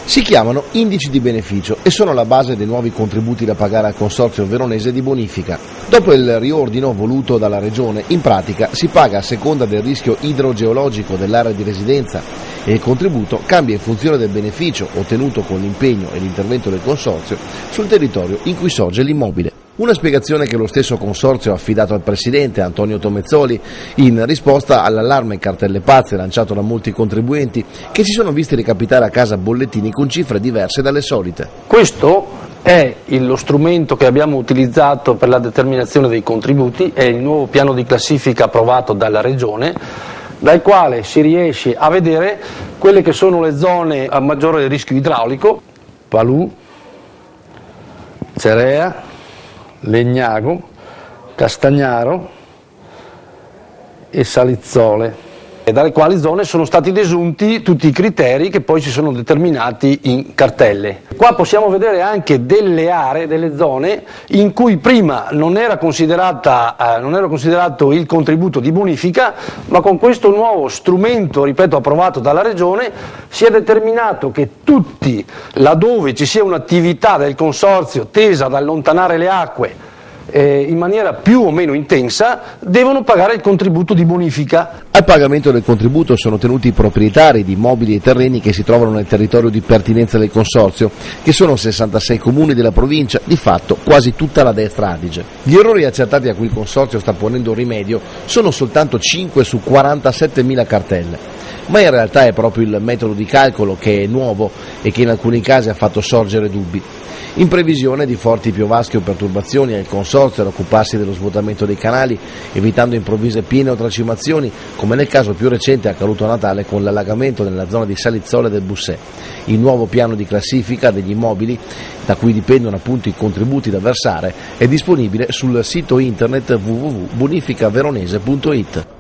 Si chiamano indici di beneficio e sono la base dei nuovi contributi da pagare al Consorzio Veronese di Bonifica. Dopo il riordino voluto dalla Regione, in pratica si paga a seconda del rischio idrogeologico dell'area di residenza e il contributo cambia in funzione del beneficio ottenuto con l'impegno e l'intervento del Consorzio sul territorio in cui sorge l'immobile. Una spiegazione che lo stesso Consorzio ha affidato al Presidente Antonio Tomezzoli in risposta all'allarme cartelle pazze lanciato da molti contribuenti che si sono visti recapitare a casa bollettini con cifre diverse dalle solite. Questo è lo strumento che abbiamo utilizzato per la determinazione dei contributi, è il nuovo piano di classifica approvato dalla Regione, dal quale si riesce a vedere quelle che sono le zone a maggiore rischio idraulico: Palù, Cerea, Legnago, Castagnaro e Salizzole, e dalle quali zone sono stati desunti tutti i criteri che poi si sono determinati in cartelle. Qua possiamo vedere anche delle aree, delle zone in cui prima non era considerato il contributo di bonifica, ma con questo nuovo strumento, ripeto, approvato dalla Regione, si è determinato che tutti, laddove ci sia un'attività del Consorzio tesa ad allontanare le acque in maniera più o meno intensa, devono pagare il contributo di bonifica. Al pagamento del contributo sono tenuti i proprietari di immobili e terreni che si trovano nel territorio di pertinenza del Consorzio, che sono 66 comuni della provincia, di fatto quasi tutta la destra Adige. Gli errori accertati a cui il Consorzio sta ponendo rimedio sono soltanto 5 su 47.000 cartelle. Ma in realtà è proprio il metodo di calcolo che è nuovo e che in alcuni casi ha fatto sorgere dubbi. In previsione di forti piovasche o perturbazioni è il Consorzio ad occuparsi dello svuotamento dei canali, evitando improvvise piene o tracimazioni, come nel caso più recente accaduto a Natale con l'allagamento nella zona di Salizzole del Bussè. Il nuovo piano di classifica degli immobili, da cui dipendono appunto i contributi da versare, è disponibile sul sito internet www.bonificaveronese.it.